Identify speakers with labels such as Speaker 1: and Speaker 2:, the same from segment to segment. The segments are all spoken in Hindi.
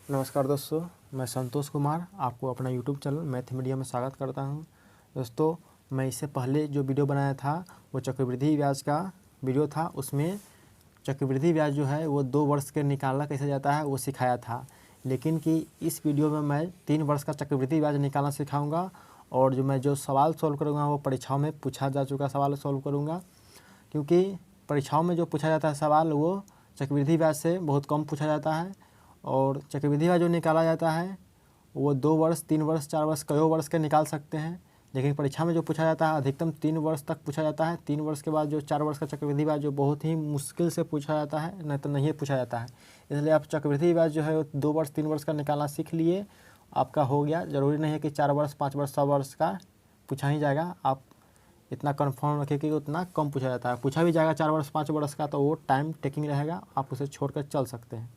Speaker 1: नमस्कार दोस्तों, मैं संतोष कुमार आपको अपना यूट्यूब चैनल मैथ मीडिया में स्वागत करता हूं। दोस्तों, मैं इससे पहले जो वीडियो बनाया था वो चक्रवृद्धि ब्याज का वीडियो था। उसमें चक्रवृद्धि ब्याज जो है वो 2 वर्ष के निकालना कैसे जाता है वो सिखाया था। लेकिन कि इस वीडियो में मैं 3 वर्ष का चक्रवृद्धि ब्याज निकालना सिखाऊँगा और जो सवाल सॉल्व करूँगा वो परीक्षाओं में पूछा जा चुका सवाल सॉल्व करूँगा। क्योंकि परीक्षाओं में जो पूछा जाता है सवाल वो चक्रवृद्धि ब्याज से बहुत कम पूछा जाता है और चक्रवृद्धि ब्याज जो निकाला जाता है वो 2 वर्ष, 3 वर्ष, 4 वर्ष, कई वर्ष के निकाल सकते हैं। लेकिन परीक्षा में जो पूछा जाता है अधिकतम 3 वर्ष तक पूछा जाता है। 3 वर्ष के बाद जो 4 वर्ष का चक्रवृद्धि ब्याज जो बहुत ही मुश्किल से पूछा जाता है, नहीं तो नहीं पूछा जाता है। इसलिए आप चक्रवृद्धि ब्याज जो है 2 वर्ष, 3 वर्ष का निकालना सीख लिए, आपका हो गया। ज़रूरी नहीं है कि 4 वर्ष, 5 वर्ष, 100 वर्ष का पूछा ही जाएगा। आप इतना कन्फर्म रखिए कि उतना कम पूछा जाता है। पूछा भी जाएगा 4 वर्ष, 5 वर्ष का तो वो टाइम टेकिंग रहेगा, आप उसे छोड़कर चल सकते हैं।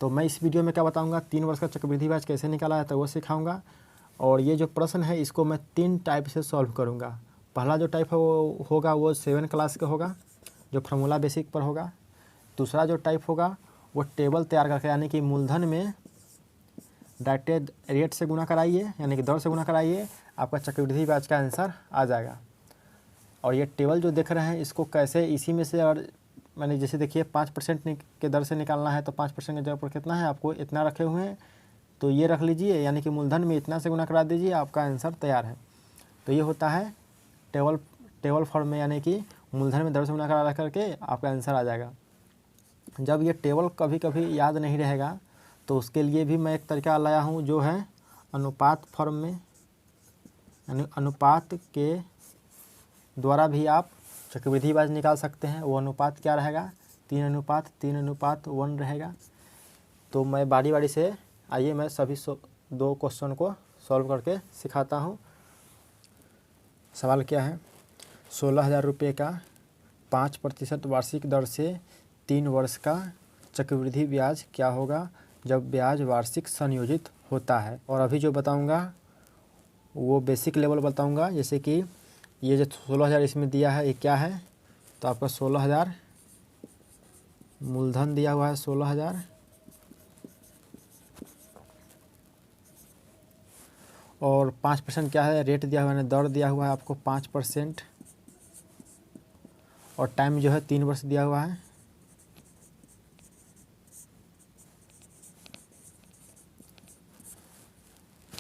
Speaker 1: तो मैं इस वीडियो में क्या बताऊंगा, 3 वर्ष का चक्रवृद्धि ब्याज कैसे निकाला जाता है वो सिखाऊंगा। और ये जो प्रश्न है इसको मैं 3 टाइप से सॉल्व करूंगा। पहला जो टाइप है वो होगा वो 7 क्लास का होगा, जो फार्मूला बेसिक पर होगा। दूसरा जो टाइप होगा वो टेबल तैयार करके, यानी कि मूलधन में डायरेक्ट रेट से गुना कराइए, यानी कि दर से गुना कराइए, आपका चक्रवृद्धि ब्याज का आंसर आ जाएगा। और ये टेबल जो देख रहे हैं इसको कैसे इसी में से, और मैंने जैसे देखिए 5% के दर से निकालना है तो 5% की जगह पर कितना है, आपको इतना रखे हुए हैं तो ये रख लीजिए, यानी कि मूलधन में इतना से गुना करा दीजिए, आपका आंसर तैयार है। तो ये होता है टेबल फॉर्म में, यानी कि मूलधन में दर से गुना करा करके आपका आंसर आ जाएगा। जब ये टेबल कभी कभी याद नहीं रहेगा तो उसके लिए भी मैं एक तरीका लाया हूँ, जो है अनुपात फॉर्म में, यानी अनुपात के द्वारा भी आप चक्रवृद्धि ब्याज निकाल सकते हैं। वो अनुपात क्या रहेगा, 3:3:1 रहेगा। तो मैं बारी बारी से, आइए मैं सभी 2 क्वेश्चन को सॉल्व करके सिखाता हूँ। सवाल क्या है, 16,000 रुपये का 5% वार्षिक दर से 3 वर्ष का चक्रवृद्धि ब्याज क्या होगा जब ब्याज वार्षिक संयोजित होता है। और अभी जो बताऊँगा वो बेसिक लेवल बताऊँगा। जैसे कि ये जो 16,000 इसमें दिया है ये क्या है, तो आपका 16,000 मूलधन दिया हुआ है, 16,000 और 5% क्या है, रेट दिया हुआ है, दर दिया हुआ है आपको 5%, और टाइम जो है 3 वर्ष दिया हुआ है।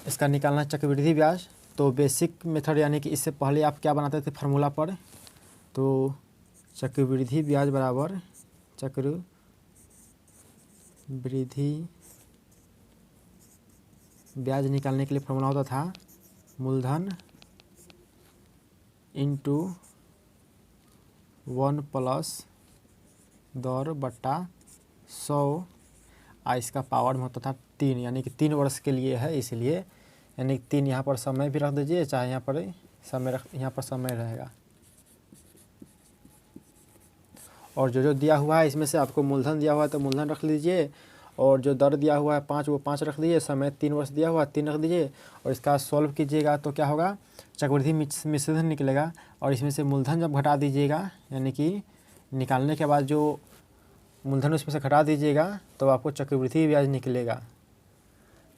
Speaker 1: इसका निकालना है चक्रवृद्धि ब्याज। तो बेसिक मेथड, यानी कि इससे पहले आप क्या बनाते थे फार्मूला पर, तो चक्रवृद्धि ब्याज बराबर चक्रवृद्धि ब्याज निकालने के लिए फार्मूला होता था मूलधन इंटू 1 प्लस दर बट्टा 100, इसका पावर में होता था 3, यानी कि 3 वर्ष के लिए है इसलिए, यानी 3 यहाँ पर समय भी रख दीजिए, चाहे यहाँ पर समय रहेगा। और जो दिया हुआ है इसमें से आपको मूलधन दिया हुआ है तो मूलधन रख लीजिए, और जो दर दिया हुआ है 5 वो 5 रख दीजिए, समय 3 वर्ष दिया हुआ है 3 रख दीजिए। और इसका सॉल्व कीजिएगा तो क्या होगा, चक्रवृद्धि मिश्रण निकलेगा। और इसमें से मूलधन जब घटा दीजिएगा, यानी कि निकालने के बाद जो मूलधन उसमें से घटा दीजिएगा तो आपको चक्रवृद्धि ब्याज निकलेगा।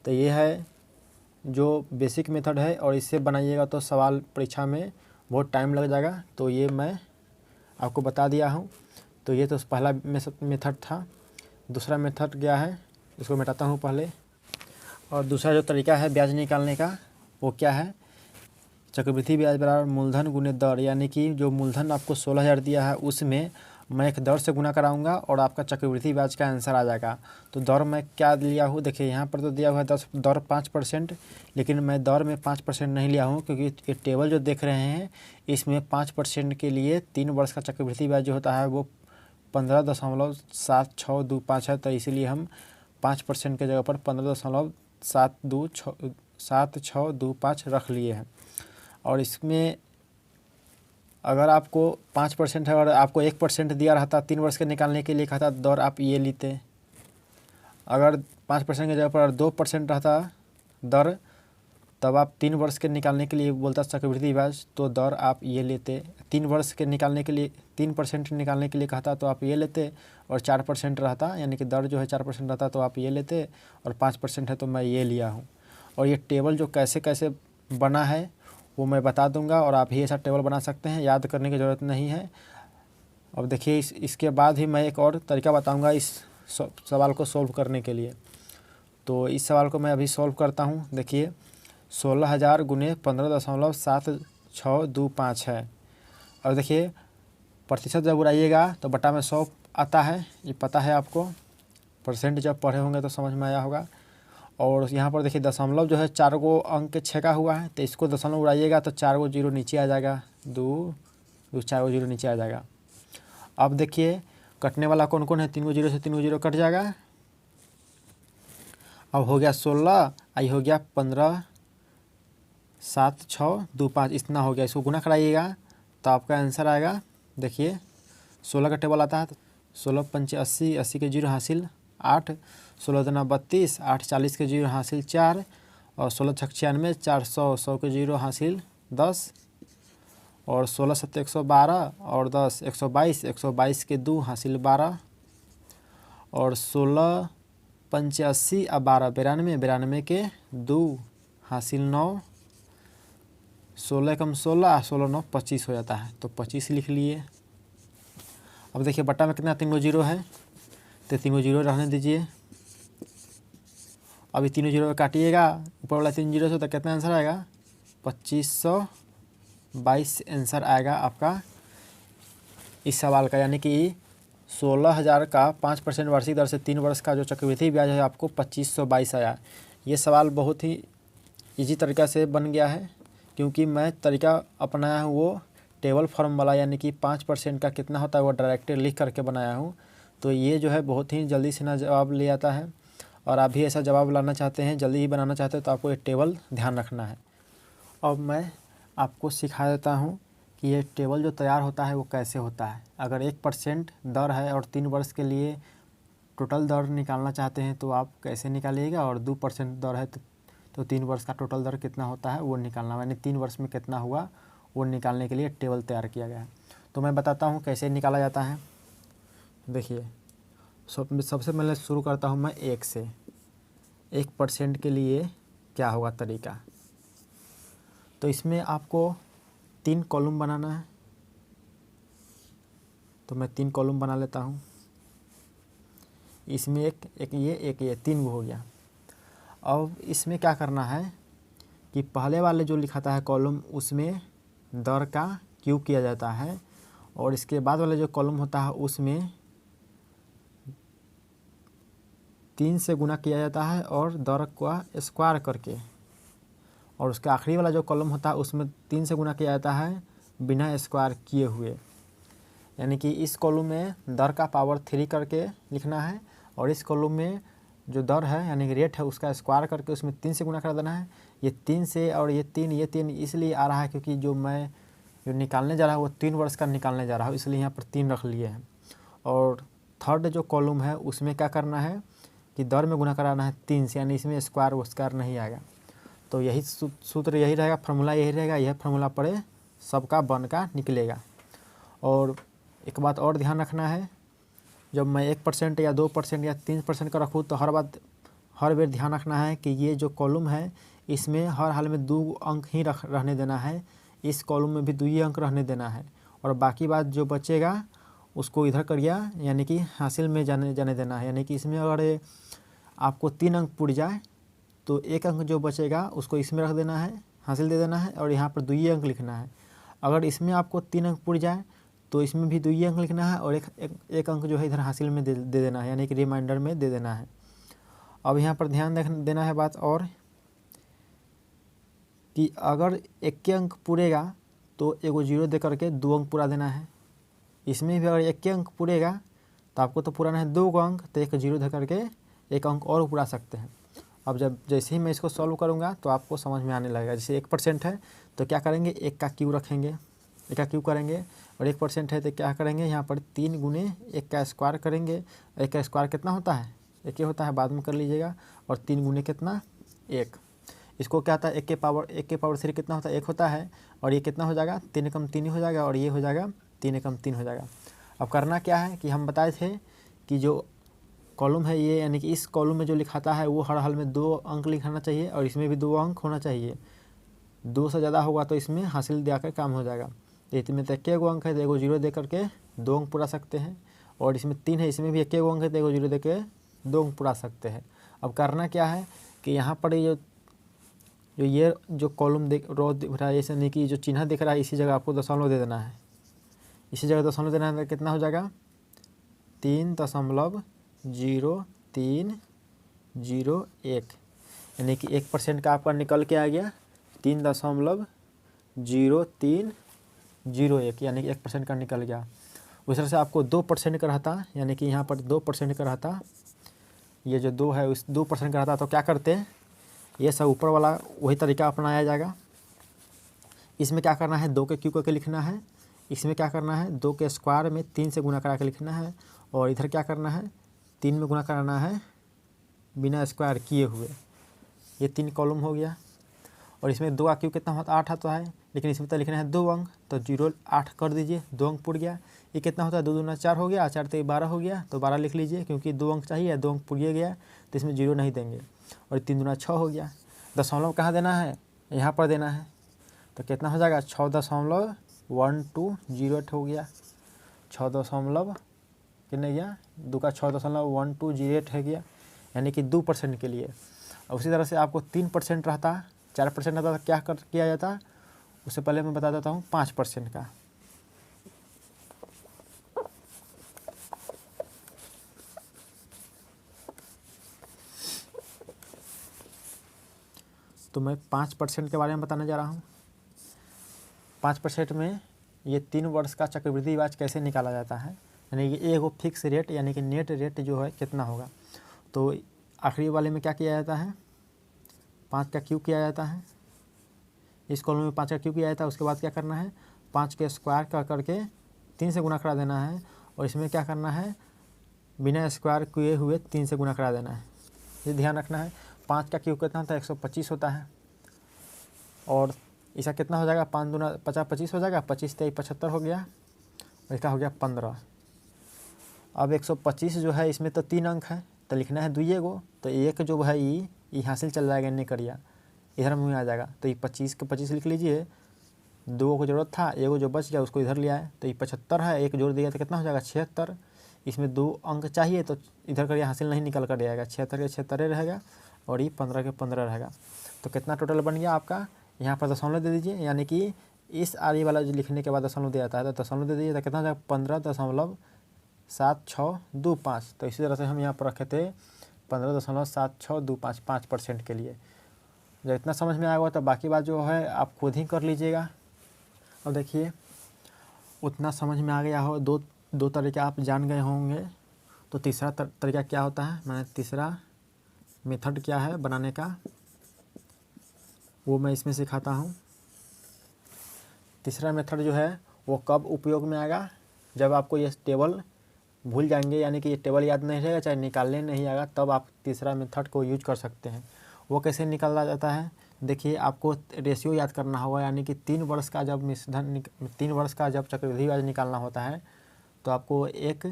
Speaker 1: तो ये है जो बेसिक मेथड है, और इससे बनाइएगा तो सवाल परीक्षा में बहुत टाइम लग जाएगा। तो ये मैं आपको बता दिया हूँ। तो ये तो पहला मेथड था। दूसरा मेथड क्या है, इसको मिटाता हूँ पहले। और दूसरा जो तरीका है ब्याज निकालने का वो क्या है, चक्रवृद्धि ब्याज बराबर मूलधन गुने दर, यानी कि जो मूलधन आपको 16,000 दिया है उसमें मैं एक दर से गुना कराऊंगा और आपका चक्रवृद्धि ब्याज का आंसर आ जाएगा। तो दर मैं क्या लिया हूँ, देखिए यहाँ पर तो दिया हुआ है दर 5%, लेकिन मैं दर में 5% नहीं लिया हूँ, क्योंकि ये टेबल जो देख रहे हैं इसमें 5% के लिए 3 वर्ष का चक्रवृद्धि ब्याज जो होता है वो 15.7625 है। तो इसीलिए हम 5% के जगह पर 15.7625 रख लिए हैं। और इसमें अगर आपको 5% है और आपको 1% दिया रहता 3 वर्ष के निकालने के लिए कहता दर, आप ये लेते। अगर 5% की जगह पर 2% रहता दर तब आप 3 वर्ष के निकालने के लिए बोलता चक्रवृद्धि ब्याज, तो दर आप ये लेते। 3 वर्ष के निकालने के लिए 3% निकालने के लिए कहता तो आप ये लेते, और 4% रहता यानी कि दर जो है 4% रहता तो आप ये लेते, और 5% है तो मैं ये लिया हूँ। और ये टेबल जो कैसे कैसे बना है वो मैं बता दूंगा, और आप ही ऐसा टेबल बना सकते हैं, याद करने की ज़रूरत नहीं है। अब देखिए इसके बाद ही मैं एक और तरीका बताऊंगा इस सवाल को सॉल्व करने के लिए। तो इस सवाल को मैं अभी सॉल्व करता हूं। देखिए 16,000 गुने 15.7625 है। और देखिए प्रतिशत जब उड़ाइएगा तो बटा में 100 आता है, ये पता है आपको। परसेंट जब पढ़े होंगे तो समझ में आया होगा। और यहाँ पर देखिए दशमलव जो है 4 गो अंक के छेका हुआ है, तो इसको दशमलव उड़ाइएगा तो 4 गो जीरो नीचे आ जाएगा, 2 4 गो जीरो नीचे आ जाएगा। अब देखिए कटने वाला कौन कौन है, 3 गो जीरो से 3 गो जीरो कट जाएगा। अब हो गया 16, आई हो गया 15.7625, इतना हो गया। इसको गुना कराइएगा तो आपका आंसर आएगा। देखिए 16 का टेबल आता है, 16 पंचे 80, 80 के जीरो हासिल 8, 16 दूना 32, 8 40 के जीरो हासिल 4, और 16 छक 96, 400, 100 के जीरो हासिल 10, और 16 सत्ते 112, और 10 122, 122 के 2 हासिल 12, और 16 पंचे 80 और 12 92, 92 के 2 हासिल 9, 16 कम 16, 16 9 25 हो जाता है, तो 25 लिख लिए। अब देखिए बट्टा में कितना 3 गो जीरो है, तो 3 गो जीरो रहने दीजिए। अभी 3 जीरो काटिएगा ऊपर वाला 3 जीरो से, तो कितना आंसर आएगा 2522 आंसर आएगा आपका इस सवाल का। यानी कि 16,000 का 5% वार्षिक दर से 3 वर्ष का जो चक्रवृद्धि ब्याज है आपको 2522 आया। ये सवाल बहुत ही इजी तरीक़ा से बन गया है, क्योंकि मैं तरीका अपनाया हूँ वो टेबल फॉर्म वाला, यानी कि 5% का कितना होता है वो डायरेक्ट लिख करके बनाया हूँ। तो ये जो है बहुत ही जल्दी से ना जवाब ले आता है। और आप भी ऐसा जवाब लाना चाहते हैं, जल्दी ही बनाना चाहते हैं, तो आपको ये टेबल ध्यान रखना है। अब मैं आपको सिखा देता हूँ कि ये टेबल जो तैयार होता है वो कैसे होता है। अगर 1% दर है और 3 वर्ष के लिए टोटल दर निकालना चाहते हैं तो आप कैसे निकालिएगा, और 2% दर है तो 3 वर्ष का टोटल दर कितना होता है वो निकालना, यानी 3 वर्ष में कितना हुआ वो निकालने के लिए टेबल तैयार किया गया है। तो मैं बताता हूँ कैसे निकाला जाता है। देखिए सबसे पहले शुरू करता हूँ मैं 1 से। 1% के लिए क्या होगा तरीका, तो इसमें आपको 3 कॉलम बनाना है। तो मैं 3 कॉलम बना लेता हूँ। इसमें एक ये 3 हो गया। अब इसमें क्या करना है कि पहले वाले जो लिखाता है कॉलम उसमें दर का क्यूब किया जाता है, और इसके बाद वाले जो कॉलम होता है उसमें 3 से गुना किया जाता है और दर का स्क्वायर करके, और उसका आखिरी वाला जो कॉलम होता है उसमें 3 से गुना किया जाता है बिना स्क्वायर किए हुए। यानी कि इस कॉलम में दर का पावर 3 करके लिखना है, और इस कॉलम में जो दर है यानी कि रेट है उसका स्क्वायर करके उसमें 3 से गुना कर देना है। ये 3 से और ये 3 इसलिए आ रहा है क्योंकि जो मैं जो निकालने जा रहा हूँ वो 3 वर्ष का निकालने जा रहा हूँ, इसलिए यहाँ पर 3 रख लिए हैं। और थर्ड जो कॉलम है उसमें क्या करना है कि दर में गुना कराना है 3 से, यानी इसमें स्क्वायर नहीं आएगा। तो यही सूत्र यही रहेगा, फार्मूला यही रहेगा, यह फार्मूला पढ़े सबका बन का निकलेगा। और एक बात और ध्यान रखना है, जब मैं 1% या 2% या 3% का रखूँ तो हर बार ध्यान रखना है कि ये जो कॉलम है इसमें हर हाल में 2 अंक ही रहने देना है, इस कॉलम में भी 2 ही अंक रहने देना है, और बाकी बात जो बचेगा उसको इधर करिए, यानी कि हासिल में जाने देना है। यानी कि इसमें अगर आपको 3 अंक पुड़ जाए तो 1 अंक जो बचेगा उसको इसमें रख देना है, हासिल दे देना है, और यहाँ पर 2 ही अंक लिखना है। अगर इसमें आपको 3 अंक पुड़ जाए तो इसमें भी 2 ही अंक लिखना है, और एक अंक जो है इधर हासिल में दे देना है, यानी कि रिमाइंडर में दे देना है। अब यहाँ पर ध्यान देना है बात और कि अगर 1 अंक पूरेगा तो 1 जीरो दे करके 2 अंक पूरा देना है। इसमें भी अगर 1 अंक पूरेगा तो आपको तो पुराना है 2 अंक, तो 1 जीरो दे करके 1 अंक और पूरा सकते हैं। अब जैसे ही मैं इसको सॉल्व करूँगा तो आपको समझ में आने लगेगा। जैसे 1% है तो क्या करेंगे, 1 का क्यूब रखेंगे, 1 का क्यूब करेंगे, और 1% है तो क्या करेंगे यहाँ पर 3 गुने 1 का स्क्वायर करेंगे। 1 का स्क्वायर कितना होता है, 1 ही होता है, बाद में कर लीजिएगा। और 3 गुने कितना 1, इसको क्या होता है, 1 के पावर 3 कितना होता है, 1 होता है। और ये कितना हो जाएगा, 3 एकम 3 ही हो जाएगा, और ये हो जाएगा 3 एकम 3 हो जाएगा। अब करना क्या है कि हम बताए थे कि जो कॉलम है ये, यानी कि इस कॉलम में जो लिखाता है वो हर हाल में 2 अंक लिखाना चाहिए, और इसमें भी 2 अंक होना चाहिए। 2 से ज़्यादा होगा तो इसमें हासिल दिया कर काम हो जाएगा। इसमें तो 1 अंक है तो 1 जीरो दे करके 2 अंक पुरा सकते हैं, और इसमें 3 है, इसमें भी 1 अंक है तो 1 जीरो दे के 2 अंक पुरा सकते हैं। अब करना क्या है कि यहाँ पर ये जो कॉलम रो दिख रहा है, ऐसे नहीं कि जो चिन्ह दिख रहा है इसी जगह आपको दशमलव दे देना है। इसी जगह दशमलव देना है तो कितना हो जाएगा, 3.0301, यानी कि 1% का आपका निकल के आ गया 3.0301, यानी कि 1% का निकल गया। उस तरह से आपको 2% का रहता, यानी कि यहाँ पर 2% का रहता, ये जो 2 है उस 2% का रहता तो क्या करते हैं, ये सब ऊपर वाला वही तरीका अपनाया जाएगा। इसमें क्या करना है, 2 के क्यूब करके लिखना है। इसमें क्या करना है, 2 के स्क्वायर में 3 से गुना करा के लिखना है, और इधर क्या करना है, 3 में गुना कराना है बिना स्क्वायर किए हुए। ये 3 कॉलम हो गया। और इसमें 2 का क्यूब कितना होता है, 8 आता है, लेकिन इसमें तो लिखना है 2 अंक, तो 8 कर दीजिए, 2 अंक पुर गया। ये कितना होता है, 2 दूना 4 हो गया, 4 तो 12 हो गया, तो 12 लिख लीजिए, क्योंकि 2 अंक चाहिए, 2 अंक पुरिए गया तो इसमें 0 नहीं देंगे। और 3 दूना 6 हो गया। दशमलव कहाँ देना है, यहाँ पर देना है, तो कितना हो जाएगा, 6.1208 हो गया। 6 कितने गया, 2 का 6.1208 है गया, यानी कि 2% के लिए। और उसी तरह से आपको 3% रहता, 4% रहता तो क्या किया जाता, उससे पहले मैं बता देता हूँ 5% का। तो मैं 5% के बारे में बताने जा रहा हूँ। 5% में ये 3 वर्ष का चक्रवृद्धि ब्याज कैसे निकाला जाता है, यानी कि एक वो फिक्स रेट, यानी कि नेट रेट जो है कितना होगा। तो आखिरी वाले में क्या किया जाता है, 5 का क्यूब किया जाता है, इस कॉलम में 5 का क्यूब किया जाता है। उसके बाद क्या करना है, 5 के स्क्वायर कर करके 3 से गुना करा देना है, और इसमें क्या करना है, बिना स्क्वायर किए हुए 3 से गुना करा देना है। ये ध्यान रखना है। 5 का क्यूब कितना होता है, 125 होता है, और इसका कितना हो जाएगा, 5 दूना 50, 25 हो जाएगा, 25 तेईस 75 हो गया, और इसका हो गया 15। अब 125 जो है इसमें तो 3 अंक है, तो लिखना है 2 गो, तो एक जो है ये हासिल चल जाएगा, इन्हें करिया इधर में आ जाएगा, तो ये 25 के 25 लिख लीजिए। 2 को जरूरत था, एगो जो बच गया उसको इधर ले आए, तो ये 75 है, एक जोड़ दिया तो कितना हो जाएगा 76। इसमें 2 अंक चाहिए तो इधर करिए, हासिल नहीं निकल कर आएगा, 76 के 76 रहेगा, और ये 15 के 15 रहेगा। तो कितना टोटल बन गया आपका, यहाँ पर दशमलव दे दीजिए, यानी कि इस आरी वाला जो लिखने के बाद दशमलव दिया जाता है तो दशमलव दे दीजिए, तो कितना हो जाएगा 15.7625। तो इसी तरह से हम यहाँ पर रखे थे 15.7625, 5% के लिए। जब इतना समझ में आएगा तो बाकी बात जो है आप खुद ही कर लीजिएगा। अब देखिए, उतना समझ में आ गया हो, दो तरीका आप जान गए होंगे, तो तीसरा तरीका क्या होता है, मैंने तीसरा मेथड क्या है बनाने का वो मैं इसमें सिखाता हूँ। तीसरा मेथड जो है वो कब उपयोग में आएगा, जब आपको ये टेबल भूल जाएंगे, यानी कि ये टेबल याद नहीं रहेगा, चाहे निकालने नहीं आएगा, तब आप तीसरा मेथड को यूज कर सकते हैं। वो कैसे निकाला जाता है, देखिए आपको रेशियो याद करना होगा, यानी कि 3 वर्ष का जब 3 वर्ष का जब चक्रवृद्धि ब्याज निकालना होता है तो आपको एक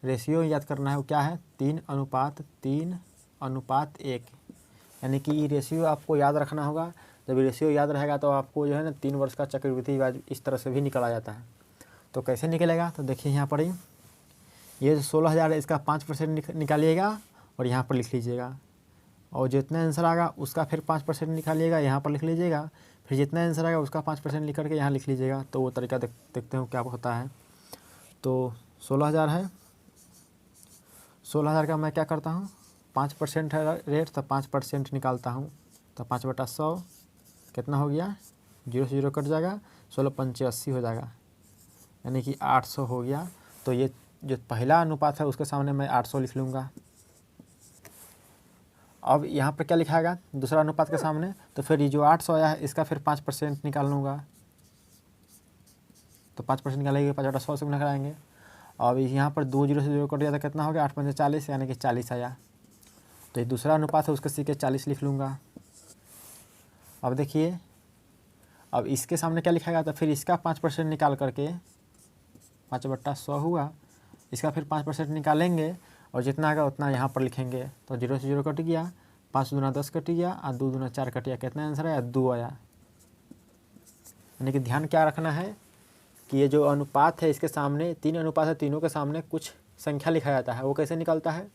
Speaker 1: रेशियो याद करना है। वो क्या है, 3:1, यानी कि ये रेशियो आपको याद रखना होगा। जब रेशियो याद रहेगा तो आपको जो है ना 3 वर्ष का चक्रवृद्धि ब्याज इस तरह से भी निकाला जाता है। तो कैसे निकलेगा, तो देखिए यहाँ पर ही ये जो 16,000 है इसका 5% निकालिएगा और यहाँ पर लिख लीजिएगा, और जितना आंसर आएगा उसका फिर 5% निकालिएगा, यहाँ पर लिख लीजिएगा, फिर जितना आंसर आएगा उसका 5% लिख करके यहाँ लिख लीजिएगा। तो वो तरीका देखते हो क्या होता है। तो 16,000 है, 16,000 का मैं क्या करता हूँ, 5% है रेट, तो 5% निकालता हूँ, तो 5/100 कितना हो गया, 0 से 0 कट जाएगा, 16×5 = 80 हो जाएगा, यानी कि 800 हो गया। तो ये जो पहला अनुपात है उसके सामने मैं 800 लिख लूँगा। अब यहाँ पर क्या लिखाएगा दूसरा अनुपात के सामने, तो फिर ये जो 800 आया है इसका फिर 5% निकाल लूँगा, तो 5% निकालेंगे, 5/100 से निकालेंगे। अब यहाँ पर 2 0 से 0 कट गया तो कितना हो गया, 8×5 = 40, यानी कि 40 आया। तो ये दूसरा अनुपात है उसके सीके 40 लिख लूँगा। अब देखिए, अब इसके सामने क्या लिखा गया था, फिर इसका 5% निकाल करके 5/100 हुआ, इसका फिर 5% निकालेंगे और जितना आएगा उतना यहाँ पर लिखेंगे। तो 0 से 0 कट गया, 5 दूना 10 कट गया और 2 दूना 4 कट गया। कितना आंसर आया, 2 आया। यानी कि ध्यान क्या रखना है कि ये जो अनुपात है इसके सामने 3 अनुपात है, तीनों के सामने कुछ संख्या लिखा जाता है। वो कैसे निकलता है,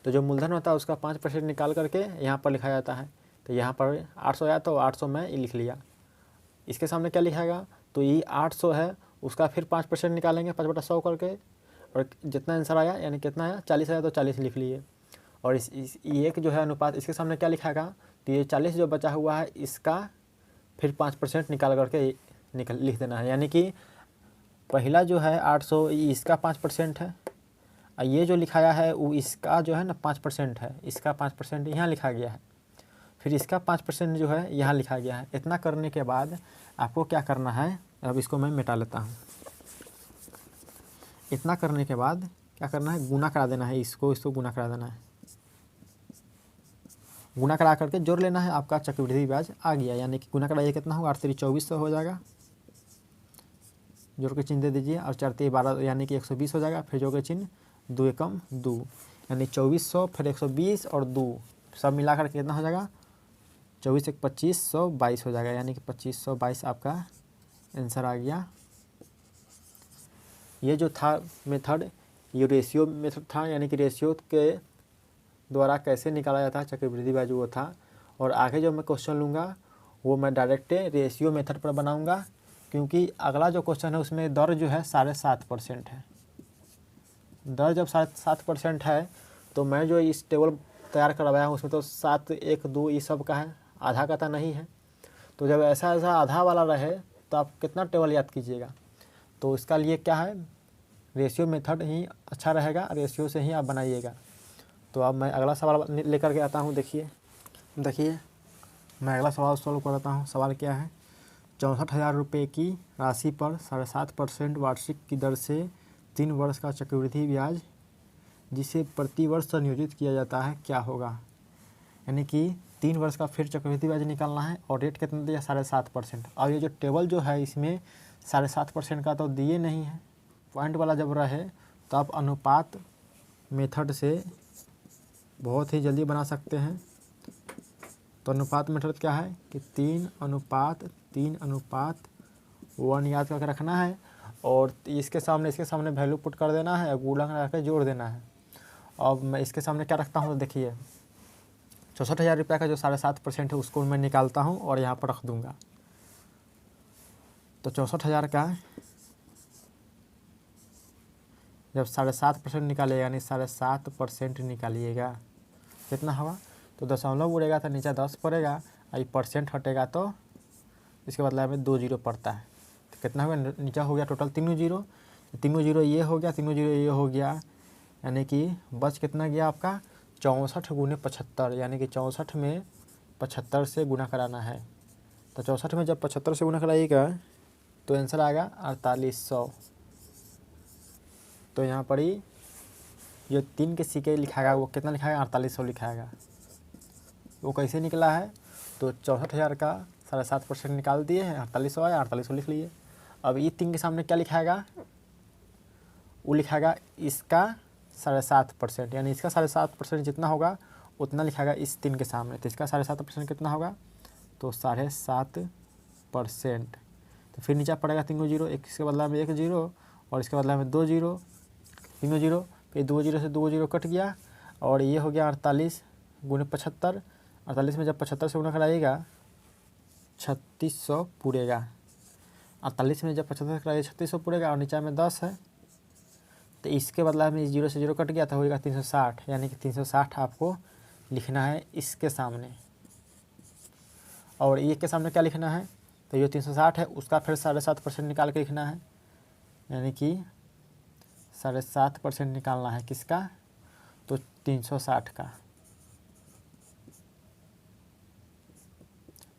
Speaker 1: तो जो मूलधन होता है उसका 5% निकाल करके यहाँ पर लिखा जाता है। तो यहाँ पर 800 आया तो 800 मैं लिख लिया। इसके सामने क्या लिखाएगा, तो ये 800 है, उसका फिर 5% निकालेंगे 5/100 करके, और जितना आंसर आया यानी कितना आया 40 आया तो 40 लिख लिए। और इस एक जो है अनुपात, इसके सामने क्या लिखाएगा, तो ये 40 जो बचा हुआ है इसका फिर 5% निकाल करके लिख देना है। यानी कि पहला जो है 800 इसका 5% है, और ये जो लिखाया है वो इसका जो है ना 5% है, इसका 5% यहाँ लिखा गया है, फिर इसका 5% जो है यहाँ लिखा गया है। इतना करने के बाद आपको क्या करना है, अब इसको मैं मिटा लेता हूँ। इतना करने के बाद क्या करना है, गुना करा देना है, इसको गुना करा देना है। गुना करा करके जोड़ लेना है, आपका चक्रवृद्धि ब्याज आ गया। यानी कि गुना कराइए कितना होगा, 8 3 2400 हो जाएगा, जोड़ के चिन्ह दे दीजिए, और 4 3 12 यानी कि 120 हो जाएगा। फिर जोड़ के चिन्ह 2 एकम 2 यानी 2400, फिर 120 और 2 सब मिला कर कितना हो जाएगा, 24 1 2522 हो जाएगा। यानी कि 2522 आपका आंसर आ गया। ये जो था मेथड, ये रेशियो मेथड था, यानी कि रेशियो के द्वारा कैसे निकाला जाता है चक्रवृद्धि ब्याज वो था। और आगे जो मैं क्वेश्चन लूँगा वो मैं डायरेक्ट रेशियो मेथड पर बनाऊँगा, क्योंकि अगला जो क्वेश्चन है उसमें दर जो है 7.5% है। दर जब 7.5% है तो मैं जो इस टेबल तैयार करवाया हूँ उसमें तो 7 1 2 ये सब का है, आधा का तो नहीं है। तो जब ऐसा आधा वाला रहे तो आप कितना टेबल याद कीजिएगा। तो इसका लिए क्या है, रेशियो मेथड ही अच्छा रहेगा, रेशियो से ही आप बनाइएगा। तो अब मैं अगला सवाल लेकर के आता हूँ। देखिए मैं अगला सवाल सॉल्व करता हूँ। सवाल क्या है, 64,000 रुपये की राशि पर 7.5% वार्षिक की दर से 3 वर्ष का चक्रवृद्धि ब्याज जिसे प्रति वर्ष संयोजित किया जाता है क्या होगा। यानी कि 3 वर्ष का फिर चक्रवृद्धि ब्याज निकालना है और रेट कितना दिया, 7.5%। और ये जो टेबल जो है इसमें 7.5% का तो दिए नहीं है। पॉइंट वाला जब रहे तो आप अनुपात मेथड से बहुत ही जल्दी बना सकते हैं। तो अनुपात मेथड क्या है कि 3:1 याद करके रखना है, और इसके सामने वैल्यू पुट कर देना है, गुणा करा के जोड़ देना है। अब मैं इसके सामने क्या रखता हूँ, तो देखिए 64,000 रुपये का जो 7.5% है उसको मैं निकालता हूँ और यहाँ पर रख दूँगा। तो 64,000 का जब 7.5% निकालिएगा, यानी 7.5% निकालिएगा, कितना होगा, तो दशमलव उड़ेगा तो नीचे 10 पड़ेगा, और परसेंट हटेगा तो इसके बदले में 2 जीरो पड़ता है। तो कितना होगा, नीचे हो गया टोटल 3 जीरो, 3 जीरो ये हो गया, 3 जीरो ये हो गया, यानी कि बच कितना गया आपका 64 गुने 75, यानी कि 64 में 75 से गुना कराना है। तो 64 में जब 75 से गुना कराइएगा तो आंसर आएगा 4800। तो यहाँ पर ही जो 3 के सिक्के लिखाएगा वो कितना लिखाएगा, 4800 लिखाएगा। वो कैसे निकला है, तो 64,000 का 7.5% निकाल दिए हैं, 4800 आया, 4800 लिख लिए। अब ये 3 के सामने क्या लिखाएगा, वो लिखाएगा इसका 7.5%, यानी इसका 7.5% जितना होगा उतना लिखाएगा इस 3 के सामने। तो इसका 7.5% कितना होगा, तो 7.5%। तो फिर नीचे पड़ेगा 3 जीरो, एक इसके बदला में 1 जीरो और इसके बदला में 2 जीरो, 3 जीरो, फिर 2 जीरो से 2 जीरो कट गया, और ये हो गया 48 गुने 75। 48 में जब 75 से गुना कराइएगा 3600 पूरेगा। 48 में जब 75 से कराइए 3600 पूरेगा, और नीचे में 10 है, तो इसके बदला में इस जीरो से जीरो कट गया तो होगा 360, यानी कि 360 आपको लिखना है इसके सामने। और ये के सामने क्या लिखना है, तो ये 360 है उसका फिर 7.5% निकाल के लिखना है, यानी कि 7.5% निकालना है किसका, तो 360 का।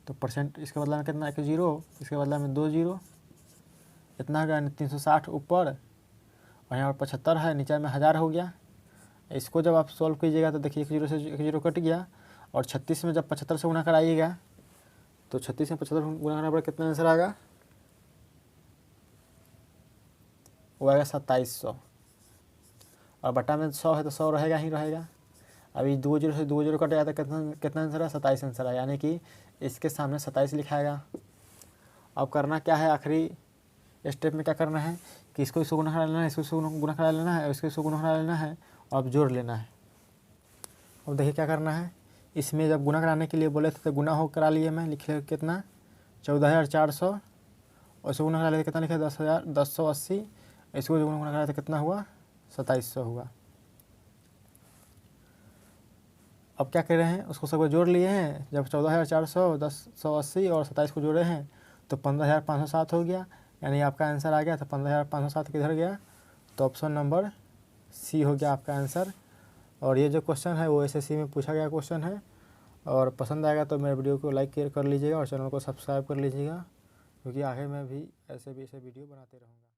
Speaker 1: तो परसेंट इसके बदला में कितना, 1 जीरो, इसके बदला में 2 जीरो, इतना हो गया 360 ऊपर, और यहाँ पर 75 है, नीचे में 1000 हो गया। इसको जब आप सॉल्व कीजिएगा तो देखिए 1 जीरो से 1 जीरो कट गया, और 36 में जब 75 से गुना कराइएगा तो 36 में 75 गुना करना पड़ेगा, कितना आंसर आएगा, वो आएगा 2700। और बटा में 100 है तो 100 रहेगा ही रहेगा। अभी 2 जीरो से 2 जीरो कट गया तो कितना आंसर है, 27 आंसर है, यानी कि इसके सामने 27 लिखाएगा। अब करना क्या है, आखिरी स्टेप में क्या करना है कि इसको इसको गुना करा लेना है, इसको इसको गुना करा लेना है, इसको इसको गुना करा लेना है और अब जोड़ लेना है। अब देखिए क्या करना है, इसमें जब गुना कराने के लिए बोले थे तो गुना हो करा लिए, मैं लिखे कितना 14,400 और इसको गुना करा लिए कितना लिखे 10,1080, इसको जो गुना कराया तो कितना हुआ 2700 हुआ। अब क्या कर रहे हैं, उसको सबको जोड़ लिए हैं, जब 14,400 10,80 और 27 को जोड़े हैं तो 15,507 हो गया, यानी आपका आंसर आ गया। तो 15,507 किधर गया, तो ऑप्शन नंबर सी हो गया आपका आंसर। और ये जो क्वेश्चन है वो SSC में पूछा गया क्वेश्चन है। और पसंद आएगा तो मेरे वीडियो को लाइक कर लीजिएगा और चैनल को सब्सक्राइब कर लीजिएगा, क्योंकि आगे मैं भी ऐसे वीडियो बनाते रहूँगा।